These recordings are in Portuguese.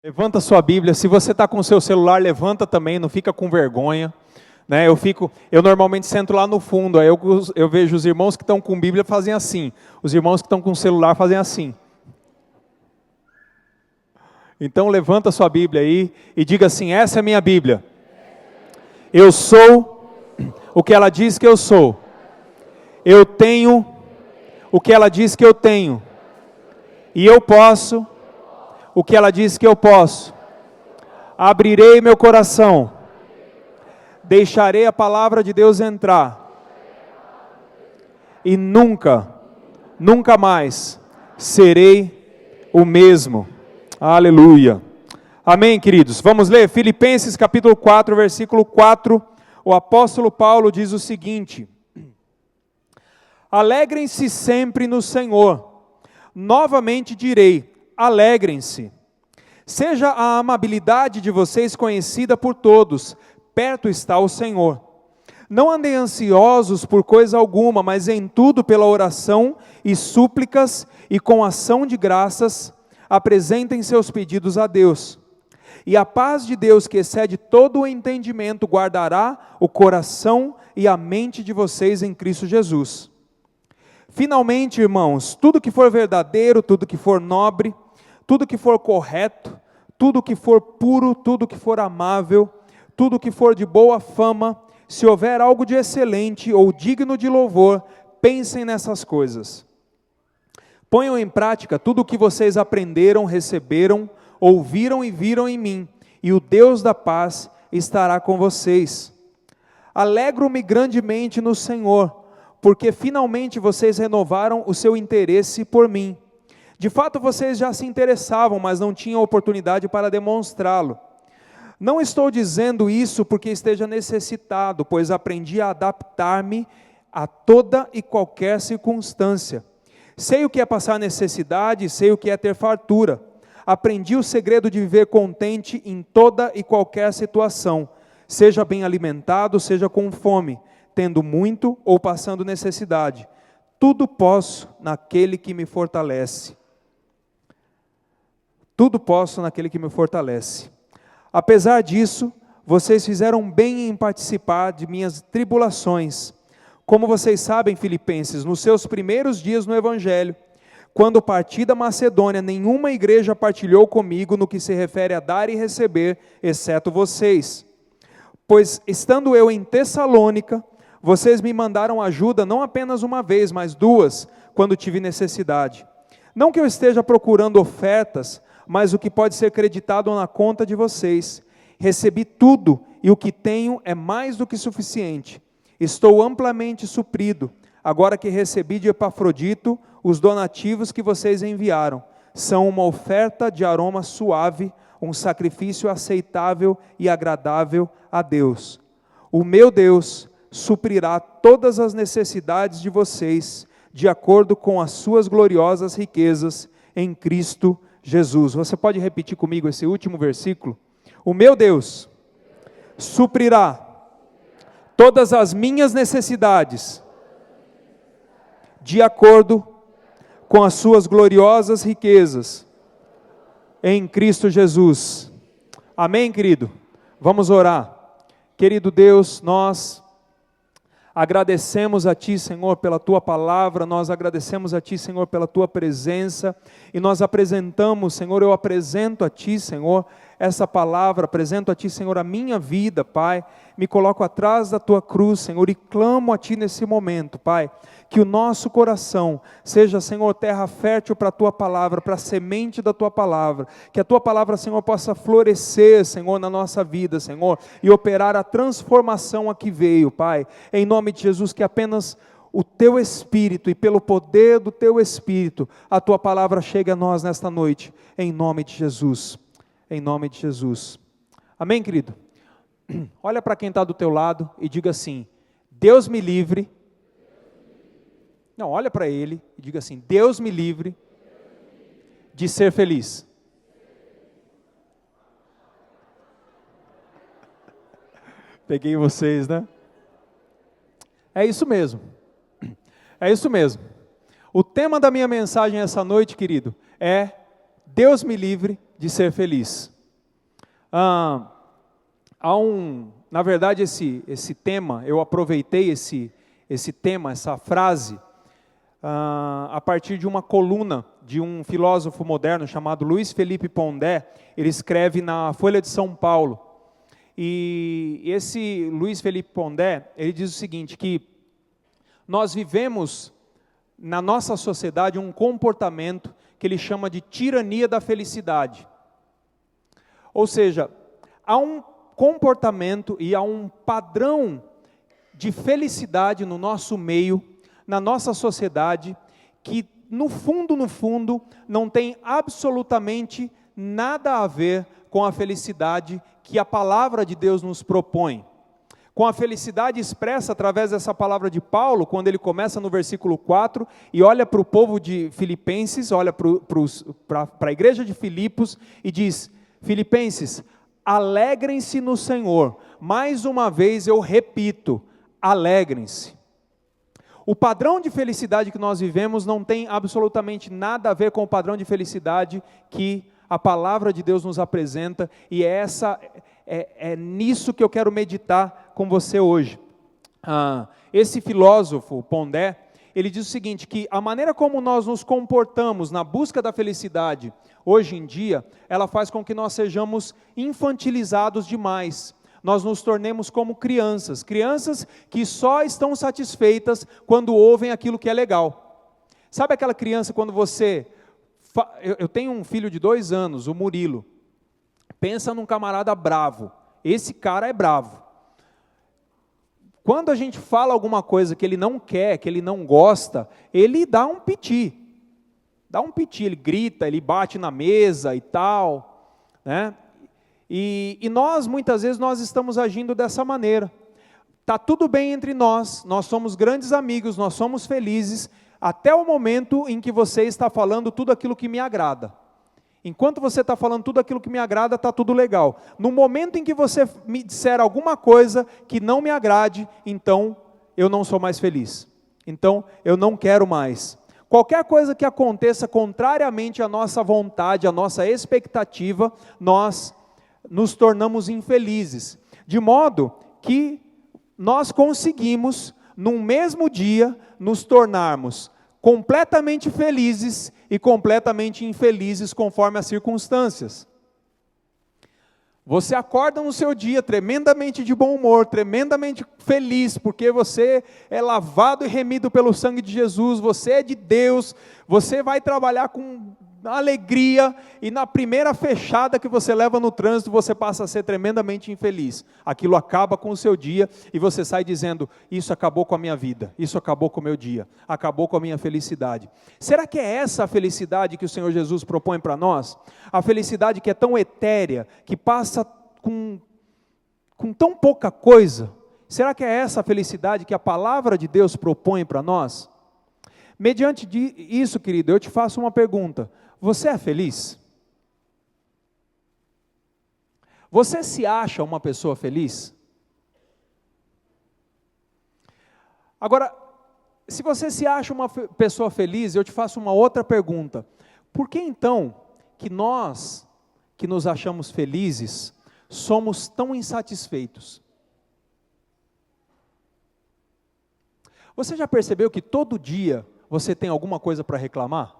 Levanta sua Bíblia. Se você está com o seu celular, levanta também, não fica com vergonha. Né? Eu normalmente sento lá no fundo, aí eu vejo os irmãos que estão com Bíblia fazem assim, os irmãos que estão com o celular fazem assim. Então levanta sua Bíblia aí e diga assim: essa é a minha Bíblia. Eu sou o que ela diz que eu sou. Eu tenho o que ela diz que eu tenho. E eu posso o que ela diz que eu posso. Abrirei meu coração. Deixarei a palavra de Deus entrar. E nunca mais serei o mesmo. Aleluia. Amém, queridos? Vamos ler Filipenses capítulo 4, versículo 4. O apóstolo Paulo diz o seguinte: alegrem-se sempre no Senhor. Novamente direi, alegrem-se. Seja a amabilidade de vocês conhecida por todos, perto está o Senhor. Não andem ansiosos por coisa alguma, mas em tudo pela oração e súplicas e com ação de graças, apresentem seus pedidos a Deus. E a paz de Deus, que excede todo o entendimento, guardará o coração e a mente de vocês em Cristo Jesus. Finalmente, irmãos, tudo que for verdadeiro, tudo que for nobre, tudo que for correto, tudo que for puro, tudo que for amável, tudo que for de boa fama, se houver algo de excelente ou digno de louvor, pensem nessas coisas. Ponham em prática tudo o que vocês aprenderam, receberam, ouviram e viram em mim, e o Deus da paz estará com vocês. Alegro-me grandemente no Senhor, porque finalmente vocês renovaram o seu interesse por mim. De fato, vocês já se interessavam, mas não tinham oportunidade para demonstrá-lo. Não estou dizendo isso porque esteja necessitado, pois aprendi a adaptar-me a toda e qualquer circunstância. Sei o que é passar necessidade, sei o que é ter fartura. Aprendi o segredo de viver contente em toda e qualquer situação, seja bem alimentado, seja com fome, tendo muito ou passando necessidade. Tudo posso naquele que me fortalece. Tudo posso naquele que me fortalece. Apesar disso, vocês fizeram bem em participar de minhas tribulações. Como vocês sabem, Filipenses, nos seus primeiros dias no Evangelho, quando parti da Macedônia, nenhuma igreja partilhou comigo no que se refere a dar e receber, exceto vocês. Pois, estando eu em Tessalônica, vocês me mandaram ajuda não apenas uma vez, mas duas, quando tive necessidade. Não que eu esteja procurando ofertas, mas o que pode ser creditado na conta de vocês. Recebi tudo, e o que tenho é mais do que suficiente. Estou amplamente suprido, agora que recebi de Epafrodito os donativos que vocês enviaram. São uma oferta de aroma suave, um sacrifício aceitável e agradável a Deus. O meu Deus suprirá todas as necessidades de vocês, de acordo com as suas gloriosas riquezas em Cristo Jesus. Você pode repetir comigo esse último versículo? O meu Deus suprirá todas as minhas necessidades, de acordo com as suas gloriosas riquezas em Cristo Jesus. Amém, querido? Vamos orar. Querido Deus, nós agradecemos a Ti, Senhor, pela Tua palavra, nós agradecemos a Ti, Senhor, pela Tua presença, e nós apresentamos, Senhor, eu apresento a Ti, Senhor, essa palavra, apresento a Ti, Senhor, a minha vida, Pai, me coloco atrás da Tua cruz, Senhor, e clamo a Ti nesse momento, Pai, que o nosso coração seja, Senhor, terra fértil para a Tua palavra, para a semente da Tua palavra, que a Tua palavra, Senhor, possa florescer, Senhor, na nossa vida, Senhor, e operar a transformação a que veio, Pai, em nome de Jesus, que apenas o Teu Espírito, e pelo poder do Teu Espírito, a Tua palavra chegue a nós nesta noite, em nome de Jesus, em nome de Jesus. Amém, querido? Olha para quem está do teu lado e diga assim: Deus me livre. Não, olha para ele e diga assim: Deus me livre de ser feliz. Peguei vocês, né? É isso mesmo. É isso mesmo. O tema da minha mensagem essa noite, querido, é Deus me livre de ser feliz. Na verdade, esse tema, eu aproveitei esse tema, essa frase, a partir de uma coluna de um filósofo moderno chamado Luiz Felipe Pondé. Ele escreve na Folha de São Paulo. E esse Luiz Felipe Pondé, ele diz o seguinte, que nós vivemos na nossa sociedade um comportamento que ele chama de tirania da felicidade. Ou seja, há um comportamento e há um padrão de felicidade no nosso meio, na nossa sociedade, que no fundo, não tem absolutamente nada a ver com a felicidade que a palavra de Deus nos propõe. Com a felicidade expressa através dessa palavra de Paulo, quando ele começa no versículo 4, e olha para o povo de Filipenses, olha para a igreja de Filipos, e diz: Filipenses, alegrem-se no Senhor. Mais uma vez eu repito, alegrem-se. O padrão de felicidade que nós vivemos não tem absolutamente nada a ver com o padrão de felicidade que a palavra de Deus nos apresenta, e é nisso que eu quero meditar com você hoje. Esse filósofo, Pondé, ele diz o seguinte, que a maneira como nós nos comportamos na busca da felicidade, hoje em dia, ela faz com que nós sejamos infantilizados demais. Nós nos tornemos como crianças que só estão satisfeitas quando ouvem aquilo que é legal. Sabe aquela criança quando você... Eu tenho um filho de 2 anos, o Murilo. Pensa num camarada bravo. Esse cara é bravo. Quando a gente fala alguma coisa que ele não quer, que ele não gosta, ele dá um piti. Ele grita, ele bate na mesa e tal, né? E nós, muitas vezes, nós estamos agindo dessa maneira. Está tudo bem entre nós somos grandes amigos, nós somos felizes, até o momento em que você está falando tudo aquilo que me agrada. Enquanto você está falando tudo aquilo que me agrada, está tudo legal. No momento em que você me disser alguma coisa que não me agrade, então eu não sou mais feliz. Então eu não quero mais. Qualquer coisa que aconteça contrariamente à nossa vontade, à nossa expectativa, nós nos tornamos infelizes. De modo que nós conseguimos, num mesmo dia, nos tornarmos completamente felizes e completamente infelizes conforme as circunstâncias. Você acorda no seu dia tremendamente de bom humor, tremendamente feliz, porque você é lavado e remido pelo sangue de Jesus, você é de Deus, você vai trabalhar com alegria, e na primeira fechada que você leva no trânsito, você passa a ser tremendamente infeliz. Aquilo acaba com o seu dia, e você sai dizendo, isso acabou com a minha vida, isso acabou com o meu dia, acabou com a minha felicidade. Será que é essa a felicidade que o Senhor Jesus propõe para nós? A felicidade que é tão etérea, que passa com tão pouca coisa? Será que é essa a felicidade que a palavra de Deus propõe para nós? Mediante isso, querido, eu te faço uma pergunta. Você é feliz? Você se acha uma pessoa feliz? Agora, se você se acha uma pessoa feliz, eu te faço uma outra pergunta. Por que então que nós, que nos achamos felizes, somos tão insatisfeitos? Você já percebeu que todo dia você tem alguma coisa para reclamar?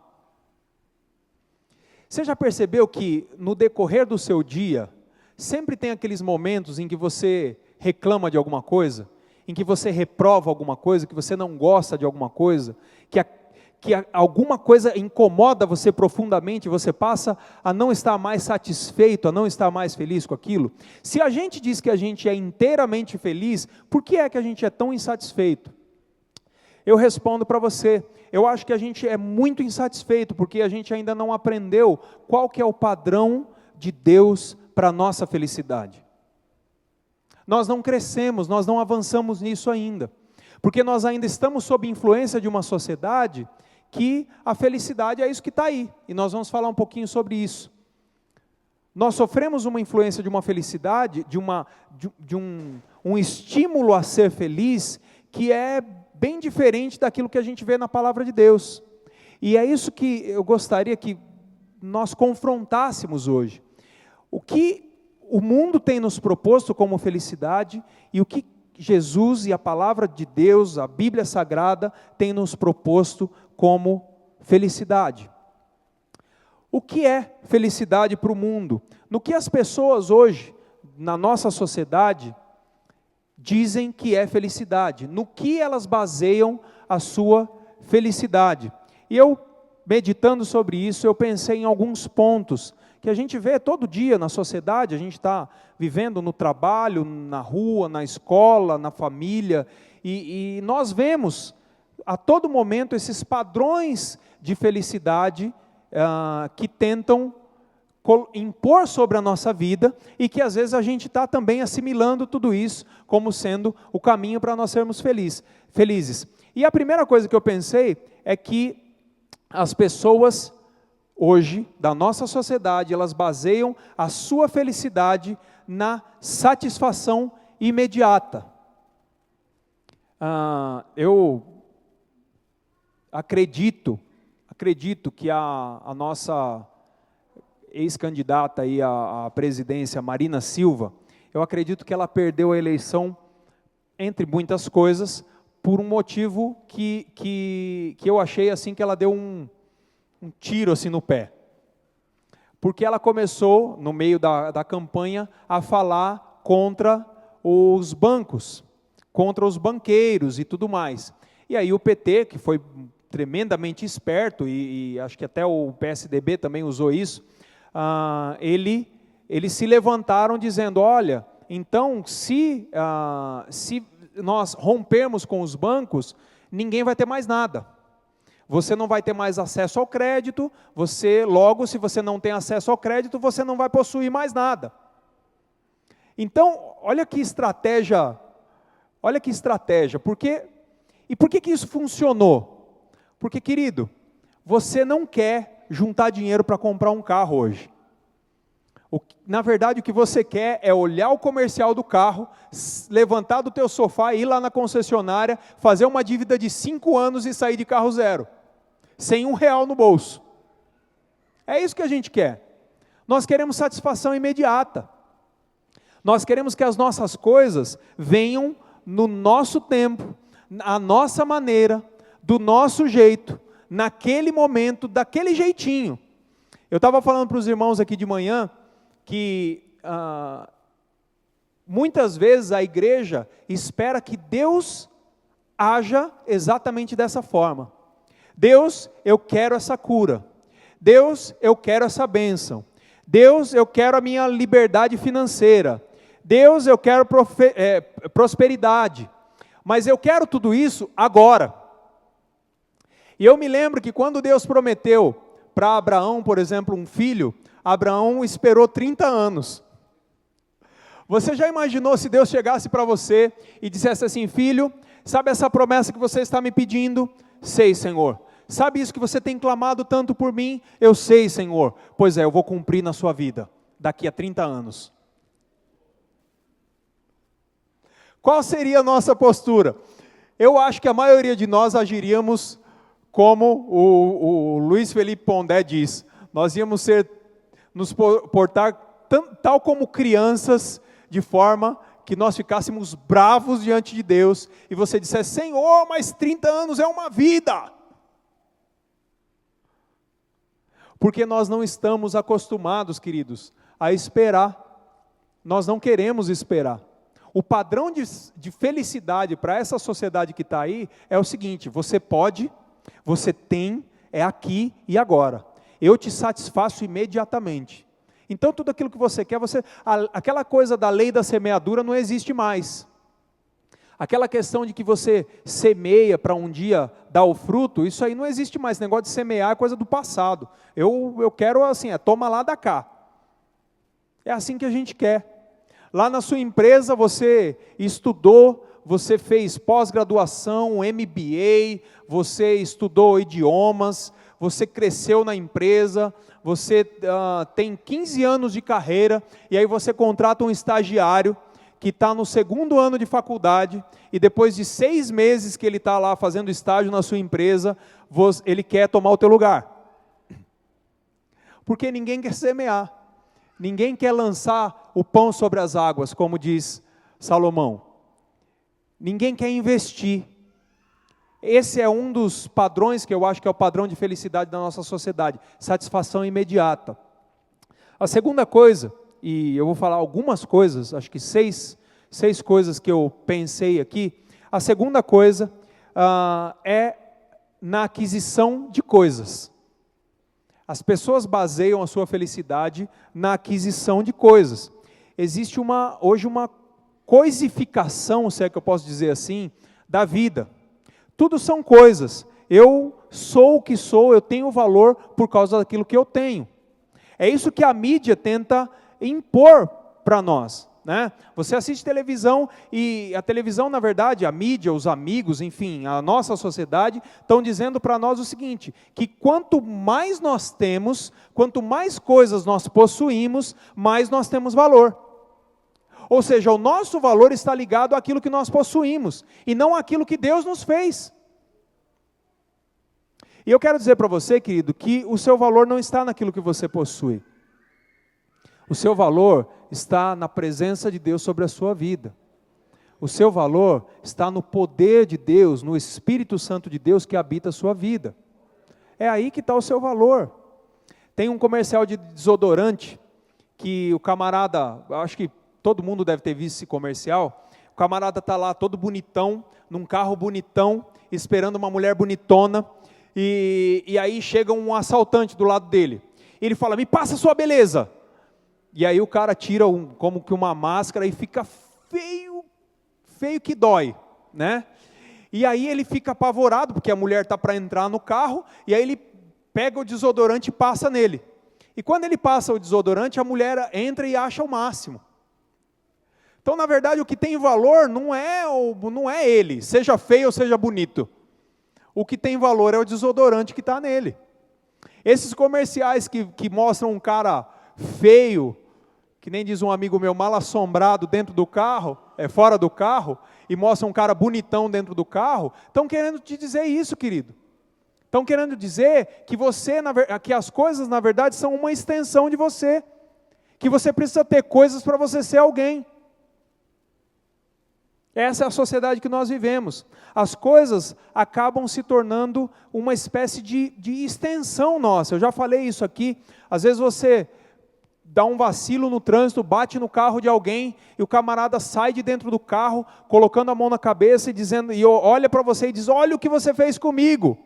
Você já percebeu que no decorrer do seu dia, sempre tem aqueles momentos em que você reclama de alguma coisa, em que você reprova alguma coisa, que você não gosta de alguma coisa, que alguma coisa incomoda você profundamente, você passa a não estar mais satisfeito, a não estar mais feliz com aquilo? Se a gente diz que a gente é inteiramente feliz, por que é que a gente é tão insatisfeito? Eu respondo para você, eu acho que a gente é muito insatisfeito, porque a gente ainda não aprendeu qual que é o padrão de Deus para a nossa felicidade. Nós não crescemos, nós não avançamos nisso ainda, porque nós ainda estamos sob influência de uma sociedade que a felicidade é isso que está aí, e nós vamos falar um pouquinho sobre isso. Nós sofremos uma influência de uma felicidade, de um estímulo a ser feliz, que é bem diferente daquilo que a gente vê na palavra de Deus. E é isso que eu gostaria que nós confrontássemos hoje. O que o mundo tem nos proposto como felicidade e o que Jesus e a palavra de Deus, a Bíblia Sagrada, tem nos proposto como felicidade. O que é felicidade para o mundo? No que as pessoas hoje, na nossa sociedade, dizem que é felicidade? No que elas baseiam a sua felicidade? E eu, meditando sobre isso, eu pensei em alguns pontos que a gente vê todo dia na sociedade. A gente está vivendo no trabalho, na rua, na escola, na família, e nós vemos a todo momento esses padrões de felicidade que tentam impor sobre a nossa vida, e que às vezes a gente está também assimilando tudo isso como sendo o caminho para nós sermos felizes. E a primeira coisa que eu pensei é que as pessoas hoje, da nossa sociedade, elas baseiam a sua felicidade na satisfação imediata. Eu acredito que a nossa ex-candidata aí à presidência, Marina Silva, eu acredito que ela perdeu a eleição, entre muitas coisas, por um motivo que eu achei assim, que ela deu um tiro assim no pé. Porque ela começou, no meio da campanha, a falar contra os bancos, contra os banqueiros e tudo mais. E aí o PT, que foi tremendamente esperto, e acho que até o PSDB também usou isso, eles se levantaram dizendo: olha, então se nós rompermos com os bancos, ninguém vai ter mais nada. Você não vai ter mais acesso ao crédito, logo, se você não tem acesso ao crédito, você não vai possuir mais nada. Então, olha que estratégia, e por que isso funcionou? Porque, querido, você não quer juntar dinheiro para comprar um carro hoje. Na verdade, o que você quer é olhar o comercial do carro, levantar do teu sofá, ir lá na concessionária, fazer uma dívida de 5 anos e sair de carro zero, sem R$1 no bolso. É isso que a gente quer. Nós queremos satisfação imediata. Nós queremos que as nossas coisas venham no nosso tempo, à nossa maneira, do nosso jeito, naquele momento, daquele jeitinho. Eu estava falando para os irmãos aqui de manhã, que muitas vezes a igreja espera que Deus haja exatamente dessa forma. Deus, eu quero essa cura. Deus, eu quero essa bênção. Deus, eu quero a minha liberdade financeira. Deus, eu quero prosperidade. Mas eu quero tudo isso agora. E eu me lembro que quando Deus prometeu para Abraão, por exemplo, um filho, Abraão esperou 30 anos. Você já imaginou se Deus chegasse para você e dissesse assim: filho, sabe essa promessa que você está me pedindo? Sei, Senhor. Sabe isso que você tem clamado tanto por mim? Eu sei, Senhor. Pois é, eu vou cumprir na sua vida, daqui a 30 anos. Qual seria a nossa postura? Eu acho que a maioria de nós agiríamos como o Luiz Felipe Pondé diz. Nós íamos nos portar tal como crianças, de forma que nós ficássemos bravos diante de Deus, e você dissesse: Senhor, mas 30 anos é uma vida. Porque nós não estamos acostumados, queridos, a esperar. Nós não queremos esperar. O padrão de felicidade para essa sociedade que está aí é o seguinte: você pode, você tem, é aqui e agora. Eu te satisfaço imediatamente. Então tudo aquilo que você quer, aquela coisa da lei da semeadura não existe mais. Aquela questão de que você semeia para um dia dar o fruto, isso aí não existe mais. Esse negócio de semear é coisa do passado. Eu quero assim, toma lá, dá cá. É assim que a gente quer. Lá na sua empresa você estudou, você fez pós-graduação, MBA, você estudou idiomas, você cresceu na empresa, você tem 15 anos de carreira, e aí você contrata um estagiário que está no 2º ano de faculdade, e depois de 6 meses que ele está lá fazendo estágio na sua empresa, ele quer tomar o teu lugar. Porque ninguém quer semear, ninguém quer lançar o pão sobre as águas, como diz Salomão. Ninguém quer investir. Esse é um dos padrões que eu acho que é o padrão de felicidade da nossa sociedade, satisfação imediata. A segunda coisa, e eu vou falar algumas coisas, acho que seis coisas que eu pensei aqui. A segunda coisa é na aquisição de coisas. As pessoas baseiam a sua felicidade na aquisição de coisas. Existe hoje uma coisificação, se é que eu posso dizer assim, da vida. Tudo são coisas. Eu sou o que sou, eu tenho valor por causa daquilo que eu tenho. É isso que a mídia tenta impor para nós, né? Você assiste televisão e a televisão, na verdade, a mídia, os amigos, enfim, a nossa sociedade, estão dizendo para nós o seguinte, que quanto mais nós temos, quanto mais coisas nós possuímos, mais nós temos valor. Ou seja, o nosso valor está ligado àquilo que nós possuímos, e não àquilo que Deus nos fez. E eu quero dizer para você, querido, que o seu valor não está naquilo que você possui. O seu valor está na presença de Deus sobre a sua vida. O seu valor está no poder de Deus, no Espírito Santo de Deus que habita a sua vida. É aí que está o seu valor. Tem um comercial de desodorante, que o camarada, acho que todo mundo deve ter visto esse comercial, o camarada está lá todo bonitão, num carro bonitão, esperando uma mulher bonitona, e aí chega um assaltante do lado dele. Ele fala, me passa a sua beleza. E aí o cara tira como que uma máscara e fica feio que dói, né? E aí ele fica apavorado, porque a mulher está para entrar no carro, e aí ele pega o desodorante e passa nele. E quando ele passa o desodorante, a mulher entra e acha o máximo. Então, na verdade, o que tem valor não é ele, seja feio ou seja bonito. O que tem valor é o desodorante que está nele. Esses comerciais que mostram um cara feio, que nem diz um amigo meu, mal assombrado dentro do carro, fora do carro, e mostra um cara bonitão dentro do carro, estão querendo te dizer isso, querido. Estão querendo dizer que que as coisas, na verdade, são uma extensão de você. Que você precisa ter coisas para você ser alguém. Essa é a sociedade que nós vivemos. As coisas acabam se tornando uma espécie de extensão nossa. Eu já falei isso aqui. Às vezes você dá um vacilo no trânsito, bate no carro de alguém, e o camarada sai de dentro do carro, colocando a mão na cabeça e olha para você e diz, olha o que você fez comigo.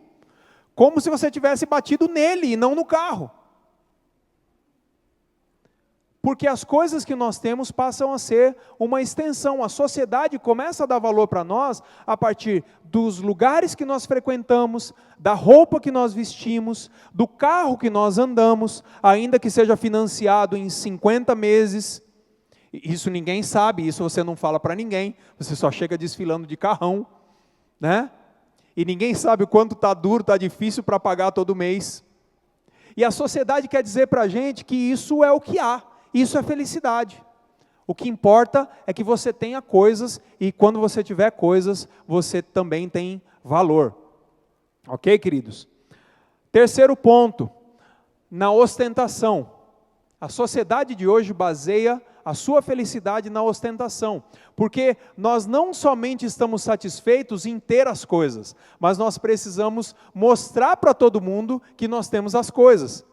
Como se você tivesse batido nele e não no carro. Porque as coisas que nós temos passam a ser uma extensão. A sociedade começa a dar valor para nós a partir dos lugares que nós frequentamos, da roupa que nós vestimos, do carro que nós andamos, ainda que seja financiado em 50 meses. Isso ninguém sabe, isso você não fala para ninguém, você só chega desfilando de carrão, né? E ninguém sabe o quanto está duro, está difícil para pagar todo mês. E a sociedade quer dizer para a gente que isso é o que há. Isso é felicidade. O que importa é que você tenha coisas, e quando você tiver coisas, você também tem valor. Ok, queridos? Terceiro ponto, na ostentação. A sociedade de hoje baseia a sua felicidade na ostentação, porque nós não somente estamos satisfeitos em ter as coisas, mas nós precisamos mostrar para todo mundo que nós temos as coisas.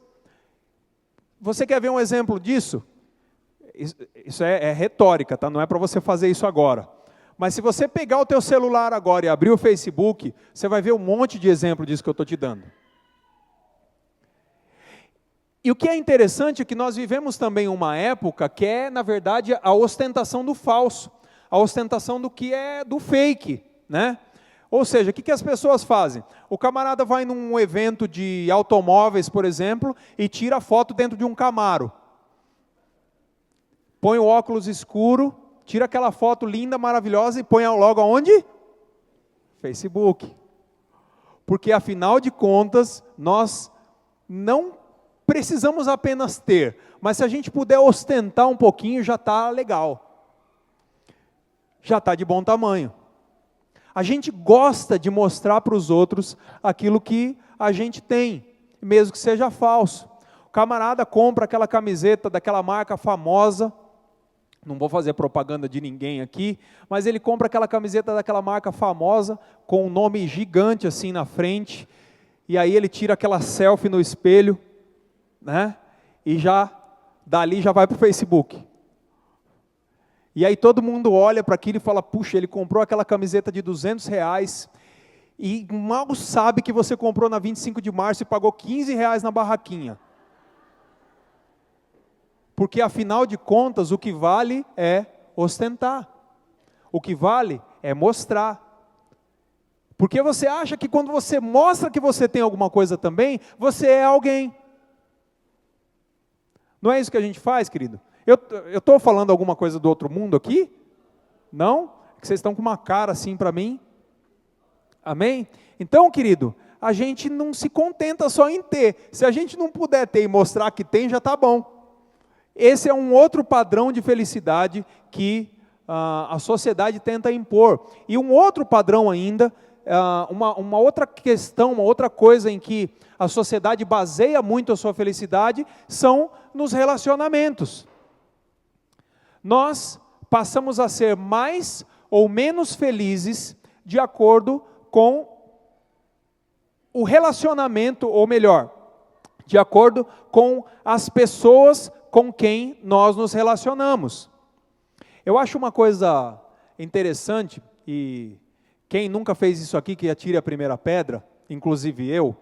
Você quer ver um exemplo disso? Isso é retórica, tá? Não é para você fazer isso agora. Mas se você pegar o teu celular agora e abrir o Facebook, você vai ver um monte de exemplo disso que eu estou te dando. E o que é interessante é que nós vivemos também uma época que é, na verdade, a ostentação do falso, a ostentação do que é do fake, né? Ou seja, o que as pessoas fazem? O camarada vai num evento de automóveis, por exemplo, e tira a foto dentro de um Camaro. Põe o óculos escuro, tira aquela foto linda, maravilhosa e põe logo aonde? Facebook. Porque afinal de contas, nós não precisamos apenas ter, mas se a gente puder ostentar um pouquinho, já está legal. Já está de bom tamanho. A gente gosta de mostrar para os outros aquilo que a gente tem, mesmo que seja falso. camarada compra aquela camiseta daquela marca famosa, não vou fazer propaganda de ninguém aqui, mas ele compra aquela camiseta daquela marca famosa, com um nome gigante assim na frente, e aí ele tira aquela selfie no espelho, né? E dali já vai para o Facebook. E aí todo mundo olha para aquilo e fala, puxa, ele comprou aquela camiseta de R$200, e mal sabe que você comprou na 25 de março e pagou R$15 na barraquinha. Porque afinal de contas, o que vale é ostentar. O que vale é mostrar. Porque você acha que quando você mostra que você tem alguma coisa também, você é alguém. Não é isso que a gente faz, querido? Eu estou falando alguma coisa do outro mundo aqui? Não? Que vocês estão com uma cara assim para mim? Amém? Então, querido, a gente não se contenta só em ter. Se a gente não puder ter e mostrar que tem, já está bom. Esse é um outro padrão de felicidade que a sociedade tenta impor. E um outro padrão ainda, uma outra questão, uma outra coisa em que a sociedade baseia muito a sua felicidade, são nos relacionamentos. Nós passamos a ser mais ou menos felizes de acordo com o relacionamento, ou melhor, de acordo com as pessoas com quem nós nos relacionamos. Eu acho uma coisa interessante, e quem nunca fez isso aqui, que atire a primeira pedra, inclusive eu,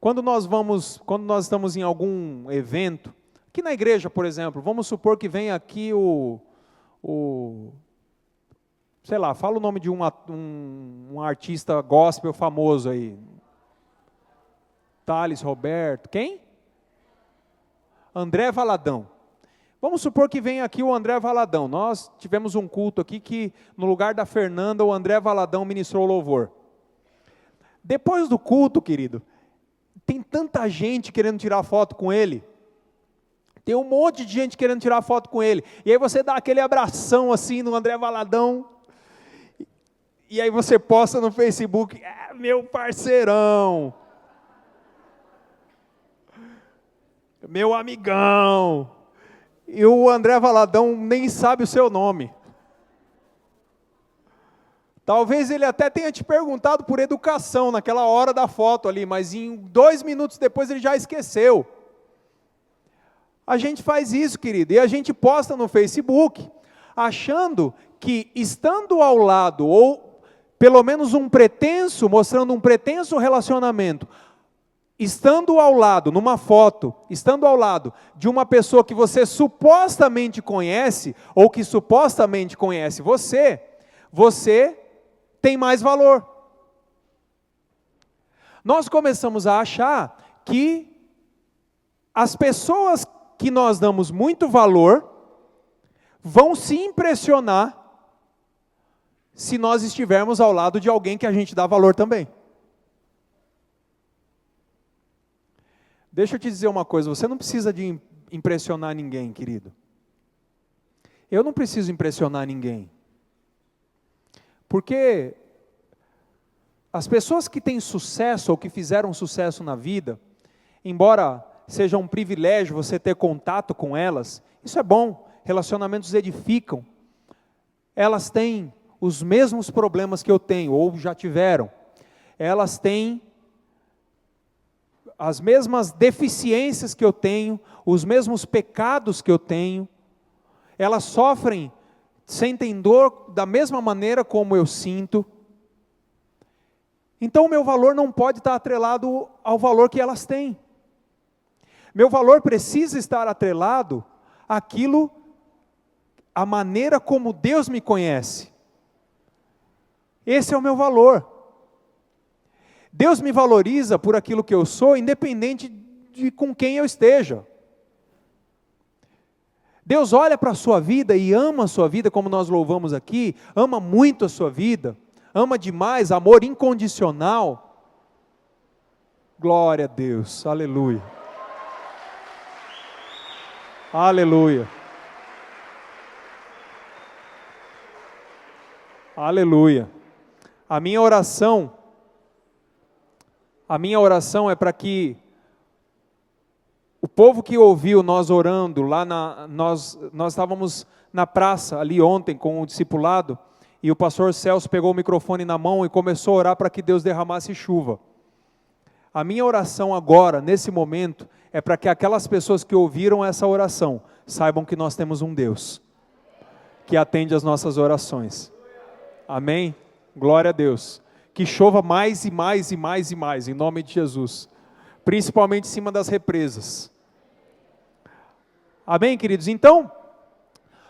quando nós estamos em algum evento, aqui na igreja, por exemplo, vamos supor que vem aqui sei lá, fala o nome de um artista gospel famoso aí. Thales Roberto, quem? André Valadão. Vamos supor que vem aqui o André Valadão. Nós tivemos um culto aqui que, no lugar da Fernanda, o André Valadão ministrou louvor. Depois do culto, querido, tem tanta gente querendo tirar foto com ele. Tem um monte de gente querendo tirar foto com ele. E aí você dá aquele abração assim no André Valadão. E aí você posta no Facebook, meu parceirão. Meu amigão. E o André Valadão nem sabe o seu nome. Talvez ele até tenha te perguntado por educação naquela hora da foto ali, mas em 2 minutos depois ele já esqueceu. A gente faz isso, querido, e a gente posta no Facebook, achando que estando ao lado, ou pelo menos mostrando um pretenso relacionamento, estando ao lado, numa foto, estando ao lado de uma pessoa que você supostamente conhece, ou que supostamente conhece você tem mais valor. Nós começamos a achar que as pessoas que nós damos muito valor vão se impressionar se nós estivermos ao lado de alguém que a gente dá valor também. Deixa eu te dizer uma coisa, você não precisa de impressionar ninguém, querido. Eu não preciso impressionar ninguém. Porque as pessoas que têm sucesso ou que fizeram sucesso na vida, embora seja um privilégio você ter contato com elas, isso é bom, relacionamentos edificam. Elas têm os mesmos problemas que eu tenho, ou já tiveram. Elas têm as mesmas deficiências que eu tenho, os mesmos pecados que eu tenho. Elas sofrem, sentem dor da mesma maneira como eu sinto. Então o meu valor não pode estar atrelado ao valor que elas têm. Meu valor precisa estar atrelado àquilo, à maneira como Deus me conhece. Esse é o meu valor. Deus me valoriza por aquilo que eu sou, independente de com quem eu esteja. Deus olha para a sua vida e ama a sua vida, como nós louvamos aqui, ama muito a sua vida, ama demais, amor incondicional. Glória a Deus, aleluia. Aleluia. Aleluia. A minha oração é para que O povo que ouviu nós orando, nós estávamos na praça ali ontem com o discipulado, e o pastor Celso pegou o microfone na mão e começou a orar para que Deus derramasse chuva. A minha oração agora, nesse momento, é para que aquelas pessoas que ouviram essa oração, saibam que nós temos um Deus, que atende as nossas orações. Amém? Glória a Deus. Que chova mais e mais e mais e mais, em nome de Jesus. Principalmente em cima das represas. Amém, queridos? Então,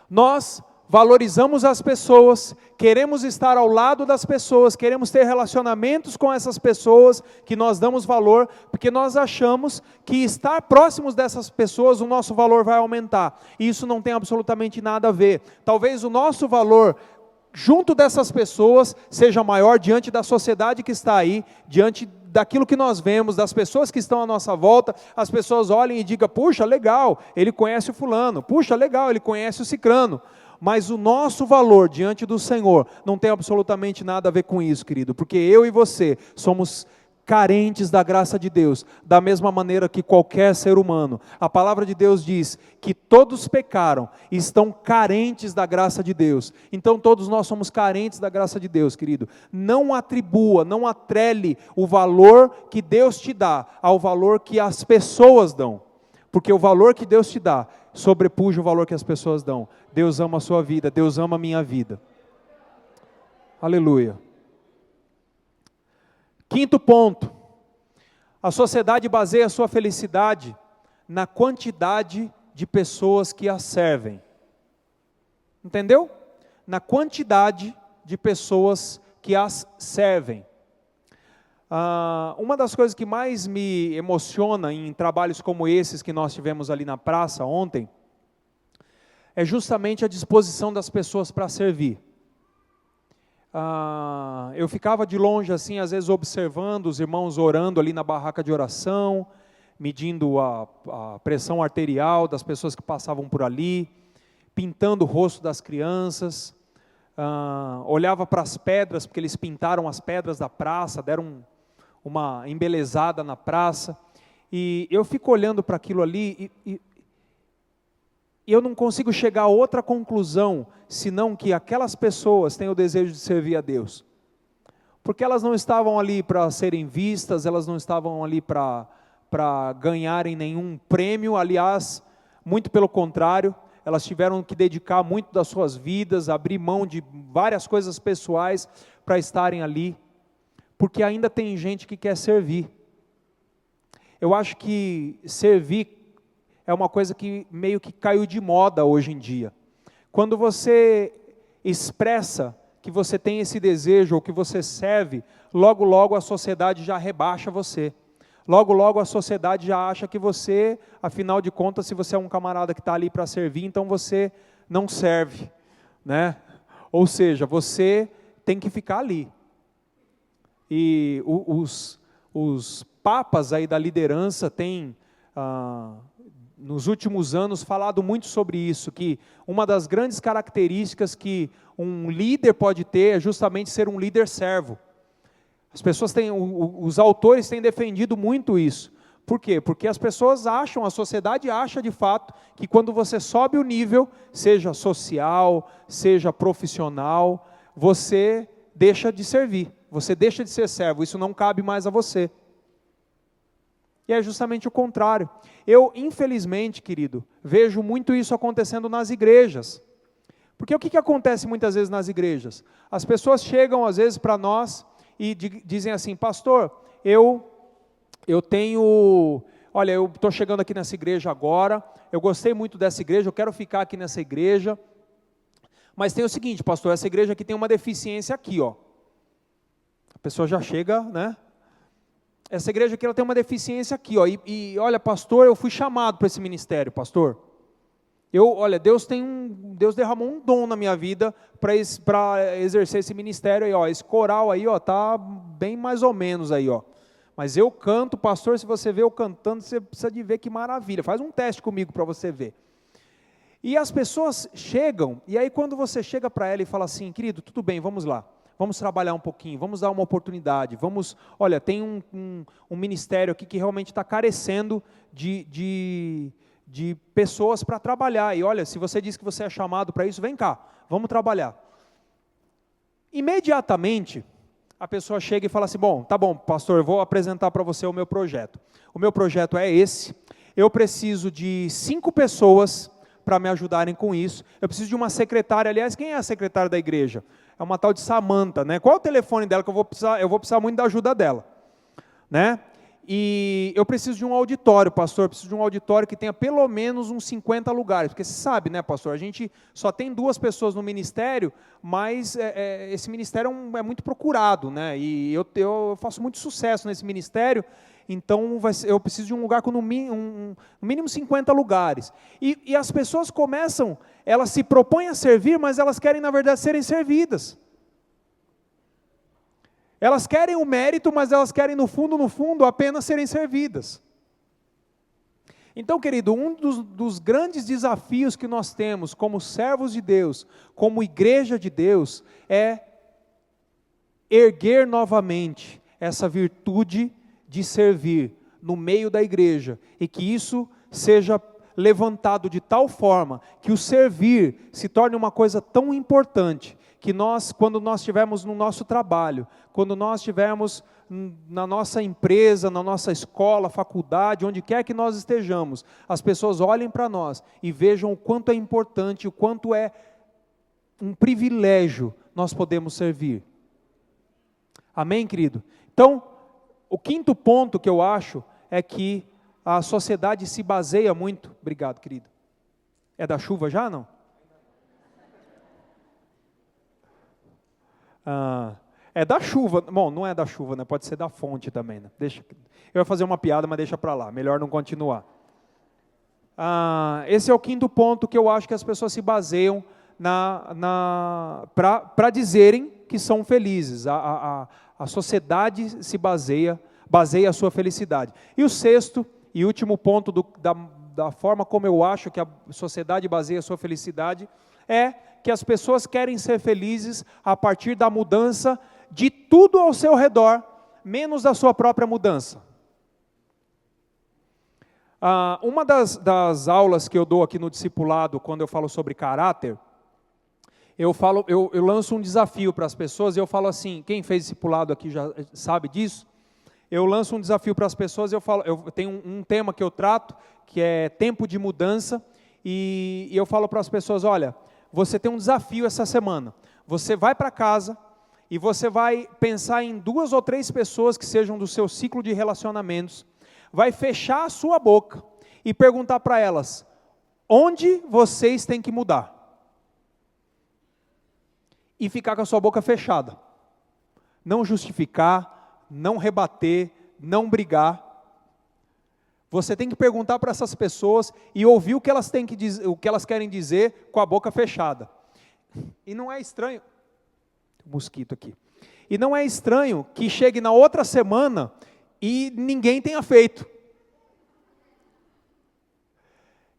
nós valorizamos as pessoas, queremos estar ao lado das pessoas, queremos ter relacionamentos com essas pessoas, que nós damos valor, porque nós achamos que estar próximos dessas pessoas, o nosso valor vai aumentar. E isso não tem absolutamente nada a ver. Talvez o nosso valor junto dessas pessoas seja maior diante da sociedade que está aí, diante daquilo que nós vemos, das pessoas que estão à nossa volta. As pessoas olhem e digam: puxa, legal, ele conhece o fulano, puxa, legal, ele conhece o cicrano. Mas o nosso valor diante do Senhor não tem absolutamente nada a ver com isso, querido, porque eu e você somos carentes da graça de Deus, da mesma maneira que qualquer ser humano. A palavra de Deus diz que todos pecaram e estão carentes da graça de Deus. Então todos nós somos carentes da graça de Deus, querido. Não atribua, não atrele o valor que Deus te dá ao valor que as pessoas dão, porque o valor que Deus te dá sobrepuja o valor que as pessoas dão. Deus ama a sua vida, Deus ama a minha vida. Aleluia. Quinto ponto, a sociedade baseia a sua felicidade na quantidade de pessoas que a servem. Entendeu? Na quantidade de pessoas que as servem. Uma das coisas que mais me emociona em trabalhos como esses que nós tivemos ali na praça ontem, é justamente a disposição das pessoas para servir. Eu ficava de longe assim, às vezes observando os irmãos orando ali na barraca de oração, medindo a pressão arterial das pessoas que passavam por ali, pintando o rosto das crianças, olhava para as pedras, porque eles pintaram as pedras da praça, deram uma embelezada na praça, e eu fico olhando para aquilo ali, e eu não consigo chegar a outra conclusão, senão que aquelas pessoas têm o desejo de servir a Deus, porque elas não estavam ali para serem vistas, elas não estavam ali para ganharem nenhum prêmio, aliás, muito pelo contrário, elas tiveram que dedicar muito das suas vidas, abrir mão de várias coisas pessoais para estarem ali, porque ainda tem gente que quer servir. Eu acho que servir é uma coisa que meio que caiu de moda hoje em dia. Quando você expressa que você tem esse desejo, ou que você serve, logo logo a sociedade já rebaixa você. Logo logo a sociedade já acha que você, afinal de contas, se você é um camarada que está ali para servir, então você não serve, né? Ou seja, você tem que ficar ali. E os papas aí da liderança têm, nos últimos anos, falado muito sobre isso, que uma das grandes características que um líder pode ter é justamente ser um líder servo. As pessoas têm, os autores têm defendido muito isso. Por quê? Porque as pessoas acham, a sociedade acha de fato, que quando você sobe o nível, seja social, seja profissional, você deixa de servir, você deixa de ser servo, isso não cabe mais a você. E é justamente o contrário. Eu, infelizmente, querido, vejo muito isso acontecendo nas igrejas. Porque o que acontece muitas vezes nas igrejas? As pessoas chegam às vezes para nós e dizem assim: pastor, eu estou chegando aqui nessa igreja agora, eu gostei muito dessa igreja, eu quero ficar aqui nessa igreja, mas tem o seguinte, pastor, essa igreja aqui tem uma deficiência aqui, ó. A pessoa já chega, né? Essa igreja aqui ela tem uma deficiência aqui, ó, e olha, pastor, eu fui chamado para esse ministério, pastor. Deus derramou um dom na minha vida para exercer esse ministério aí, ó. Esse coral aí, ó, tá bem mais ou menos aí, ó. Mas eu canto, pastor, se você vê eu cantando, você precisa de ver que maravilha. Faz um teste comigo para você ver. E as pessoas chegam, e aí quando você chega para ela e fala assim: querido, tudo bem, vamos lá. vamos trabalhar um pouquinho, vamos dar uma oportunidade, olha, tem um ministério aqui que realmente está carecendo de pessoas para trabalhar, e olha, se você diz que você é chamado para isso, vem cá, vamos trabalhar. Imediatamente, a pessoa chega e fala assim, bom, tá bom, pastor, eu vou apresentar para você o meu projeto. O meu projeto é esse, eu preciso de 5 pessoas para me ajudarem com isso, eu preciso de uma secretária, aliás, quem é a secretária da igreja? É uma tal de Samanta, né? Qual é o telefone dela que eu vou precisar muito da ajuda dela, né? E eu preciso de um auditório, pastor, eu preciso de um auditório que tenha pelo menos uns 50 lugares, porque você sabe, né, pastor, a gente só tem 2 pessoas no ministério, mas esse ministério é muito procurado, né, e eu faço muito sucesso nesse ministério, então eu preciso de um lugar com no mínimo 50 lugares. E as pessoas começam, elas se propõem a servir, mas elas querem, na verdade, serem servidas. Elas querem o mérito, mas elas querem, no fundo, apenas serem servidas. Então, querido, um dos grandes desafios que nós temos como servos de Deus, como igreja de Deus, é erguer novamente essa virtude de servir no meio da igreja, e que isso seja levantado de tal forma que o servir se torne uma coisa tão importante, que quando nós estivermos no nosso trabalho, quando nós estivermos na nossa empresa, na nossa escola, faculdade, onde quer que nós estejamos, as pessoas olhem para nós e vejam o quanto é importante, o quanto é um privilégio nós podemos servir. Amém, querido? Então, o 5º ponto que eu acho é que a sociedade se baseia muito... Obrigado, querido. É da chuva já, não? É da chuva. Bom, não é da chuva, né? Pode ser da fonte também, né? Eu ia fazer uma piada, mas deixa para lá. Melhor não continuar. Esse é o 5º ponto que eu acho que as pessoas se baseiam para dizerem que são felizes. A sociedade se baseia a sua felicidade. E o 6º e último ponto da forma como eu acho que a sociedade baseia a sua felicidade é que as pessoas querem ser felizes a partir da mudança de tudo ao seu redor, menos da sua própria mudança. Uma das aulas que eu dou aqui no discipulado, quando eu falo sobre caráter, eu lanço um desafio para as pessoas, e eu falo assim, quem fez discipulado aqui já sabe disso, eu lanço um desafio para as pessoas, eu tenho um tema que eu trato, que é tempo de mudança, e eu falo para as pessoas, olha, você tem um desafio essa semana, você vai para casa, e você vai pensar em 2 ou 3 pessoas que sejam do seu ciclo de relacionamentos, vai fechar a sua boca, e perguntar para elas, onde vocês têm que mudar? E ficar com a sua boca fechada, não justificar, não rebater, não brigar. Você tem que perguntar para essas pessoas e ouvir o que elas têm que dizer, o que elas querem dizer com a boca fechada. E não é estranho, tem um mosquito aqui. E não é estranho que chegue na outra semana e ninguém tenha feito.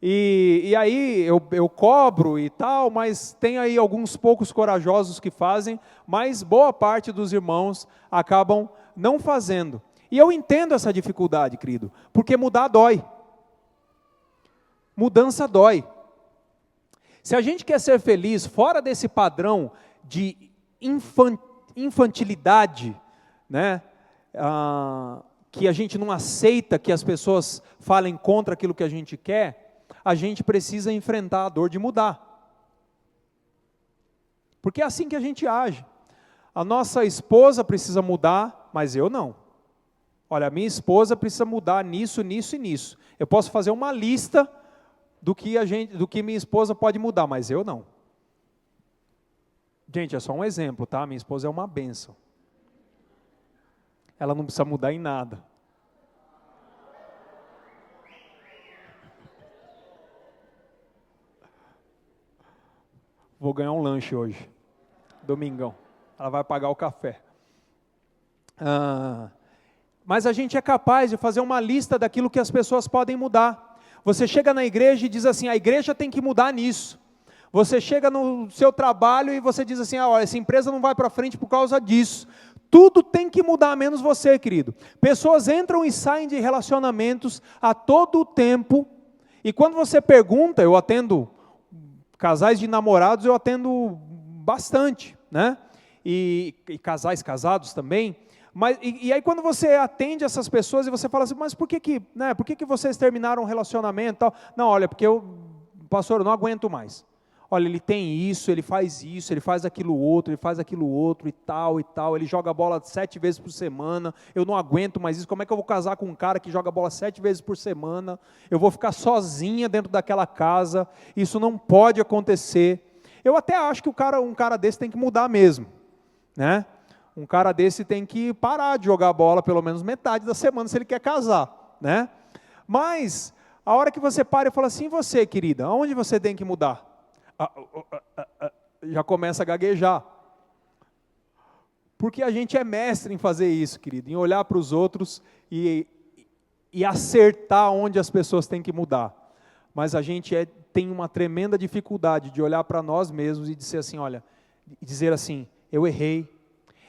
E aí eu cobro e tal, mas tem aí alguns poucos corajosos que fazem, mas boa parte dos irmãos acabam não fazendo. E eu entendo essa dificuldade, querido, porque mudar dói. Mudança dói. Se a gente quer ser feliz fora desse padrão de infantilidade, né, que a gente não aceita que as pessoas falem contra aquilo que a gente quer, a gente precisa enfrentar a dor de mudar. Porque é assim que a gente age. A nossa esposa precisa mudar, mas eu não. Olha, a minha esposa precisa mudar nisso, nisso e nisso. Eu posso fazer uma lista do que minha esposa pode mudar, mas eu não. Gente, é só um exemplo, tá? Minha esposa é uma bênção. Ela não precisa mudar em nada. Vou ganhar um lanche hoje, domingão. Ela vai pagar o café. Mas a gente é capaz de fazer uma lista daquilo que as pessoas podem mudar. Você chega na igreja e diz assim, a igreja tem que mudar nisso. Você chega no seu trabalho e você diz assim, olha, essa empresa não vai para frente por causa disso. Tudo tem que mudar, menos você, querido. Pessoas entram e saem de relacionamentos a todo o tempo, e quando você pergunta, eu atendo casais de namorados, eu atendo bastante, né? E casais casados também. Mas, e aí quando você atende essas pessoas e você fala assim, mas por que vocês terminaram o relacionamento e tal? Não, olha, porque pastor, eu não aguento mais. Olha, ele tem isso, ele faz aquilo outro e tal, ele joga bola 7 vezes por semana, eu não aguento mais isso, como é que eu vou casar com um cara que joga bola 7 vezes por semana, eu vou ficar sozinha dentro daquela casa, isso não pode acontecer. Eu até acho que um cara desse tem que mudar mesmo, né? Um cara desse tem que parar de jogar bola pelo menos metade da semana se ele quer casar, né? Mas, a hora que você para e fala assim, você, querida, aonde você tem que mudar? Já começa a gaguejar. Porque a gente é mestre em fazer isso, querido, em olhar para os outros e acertar onde as pessoas têm que mudar. Mas a gente tem uma tremenda dificuldade de olhar para nós mesmos e dizer assim, eu errei,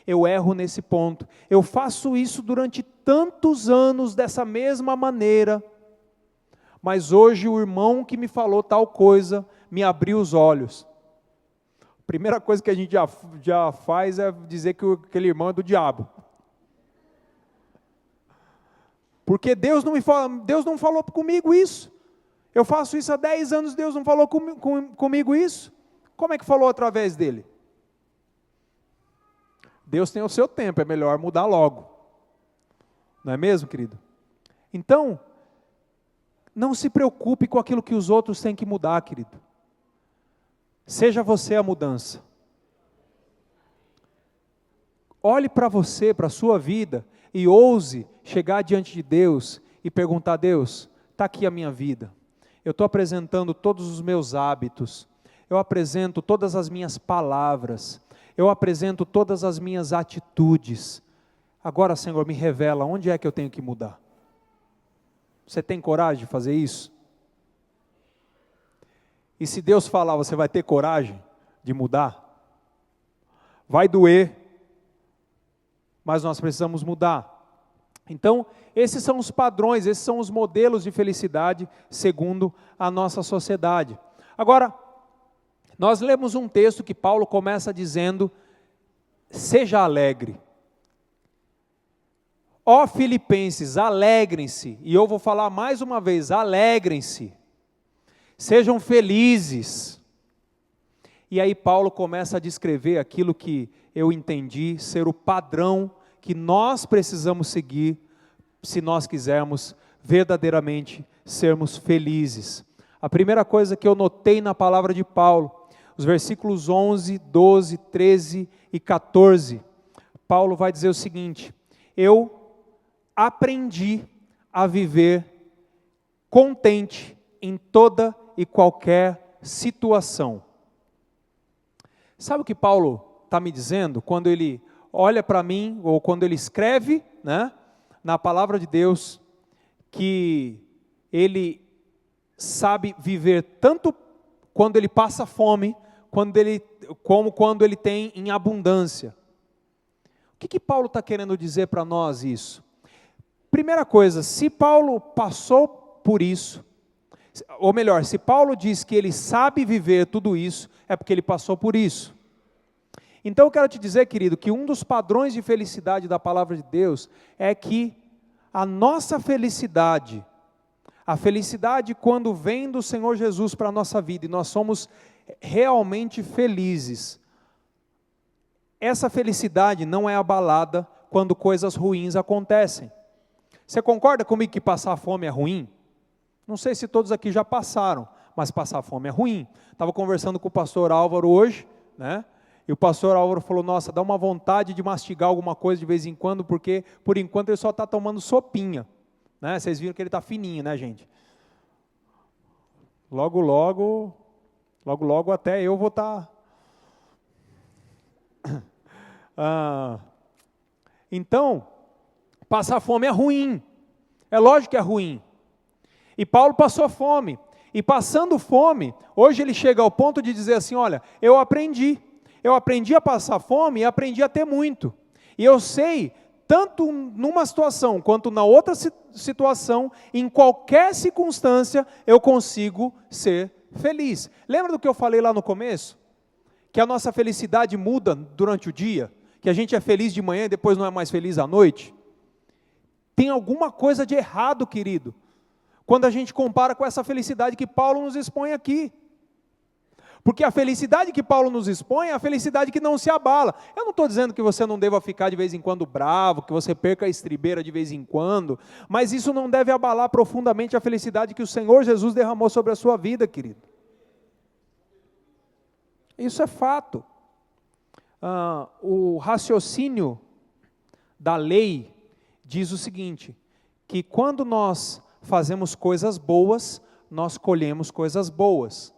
eu erro nesse ponto, eu faço isso durante tantos anos dessa mesma maneira, mas hoje o irmão que me falou tal coisa me abriu os olhos. A primeira coisa que a gente já faz é dizer que aquele irmão é do diabo. Porque Deus não falou comigo isso. Eu faço isso há 10 anos, Deus não falou comigo isso. Como é que falou através dele? Deus tem o seu tempo, é melhor mudar logo. Não é mesmo, querido? Então, não se preocupe com aquilo que os outros têm que mudar, querido. Seja você a mudança. Olhe para você, para a sua vida, e ouse chegar diante de Deus e perguntar, Deus, está aqui a minha vida. Eu estou apresentando todos os meus hábitos, eu apresento todas as minhas palavras, eu apresento todas as minhas atitudes. Agora, Senhor, me revela onde é que eu tenho que mudar. Você tem coragem de fazer isso? E se Deus falar, você vai ter coragem de mudar? Vai doer, mas nós precisamos mudar. Então, esses são os padrões, esses são os modelos de felicidade segundo a nossa sociedade. Agora, nós lemos um texto que Paulo começa dizendo, seja alegre. Ó Filipenses, alegrem-se, e eu vou falar mais uma vez, alegrem-se. Sejam felizes. E aí Paulo começa a descrever aquilo que eu entendi ser o padrão que nós precisamos seguir se nós quisermos verdadeiramente sermos felizes. A primeira coisa que eu notei na palavra de Paulo, os versículos 11, 12, 13 e 14, Paulo vai dizer o seguinte, eu aprendi a viver contente em toda e qualquer situação. Sabe o que Paulo está me dizendo? Quando ele olha para mim, ou quando ele escreve, né, na palavra de Deus, que ele sabe viver tanto quando ele passa fome, como quando ele tem em abundância. O que Paulo está querendo dizer para nós isso? Primeira coisa, se Paulo passou por isso, ou melhor, se Paulo diz que ele sabe viver tudo isso, é porque ele passou por isso. Então eu quero te dizer, querido, que um dos padrões de felicidade da palavra de Deus é que a nossa felicidade, a felicidade quando vem do Senhor Jesus para a nossa vida e nós somos realmente felizes, essa felicidade não é abalada quando coisas ruins acontecem. Você concorda comigo que passar fome é ruim? Não sei se todos aqui já passaram, mas passar fome é ruim. Estava conversando com o pastor Álvaro hoje, né? E o pastor Álvaro falou, nossa, dá uma vontade de mastigar alguma coisa de vez em quando, porque por enquanto ele só está tomando sopinha. Né? Vocês viram que ele está fininho, né, gente? Logo, logo até eu vou estar... Então, passar fome é ruim. É lógico que é ruim. E Paulo passou fome. e passando fome, hoje ele chega ao ponto de dizer assim, olha, eu aprendi a passar fome e aprendi a ter muito, e eu sei, tanto numa situação quanto na outra situação, em qualquer circunstância, eu consigo ser feliz. Lembra do que eu falei lá no começo? Que a nossa felicidade muda durante o dia, que a gente é feliz de manhã e depois não é mais feliz à noite? Tem alguma coisa de errado, querido, quando a gente compara com essa felicidade que Paulo nos expõe aqui. Porque a felicidade que Paulo nos expõe é a felicidade que não se abala. Eu não estou dizendo que você não deva ficar de vez em quando bravo, que você perca a estribeira de vez em quando, mas isso não deve abalar profundamente a felicidade que o Senhor Jesus derramou sobre a sua vida, querido. Isso é fato. O raciocínio da lei diz o seguinte, que quando nós fazemos coisas boas, nós colhemos coisas boas.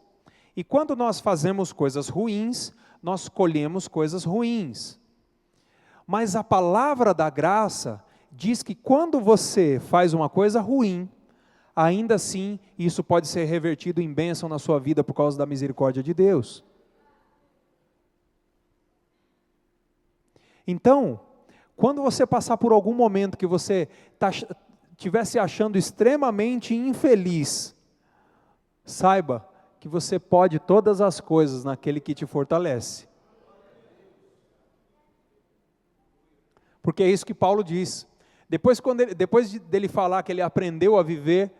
E quando nós fazemos coisas ruins, nós colhemos coisas ruins. Mas a palavra da graça diz que quando você faz uma coisa ruim, ainda assim isso pode ser revertido em bênção na sua vida por causa da misericórdia de Deus. Então, quando você passar por algum momento que você estiver se achando extremamente infeliz, saiba que você pode todas as coisas naquele que te fortalece. Porque é isso que Paulo diz. Depois dele falar que ele aprendeu a viver,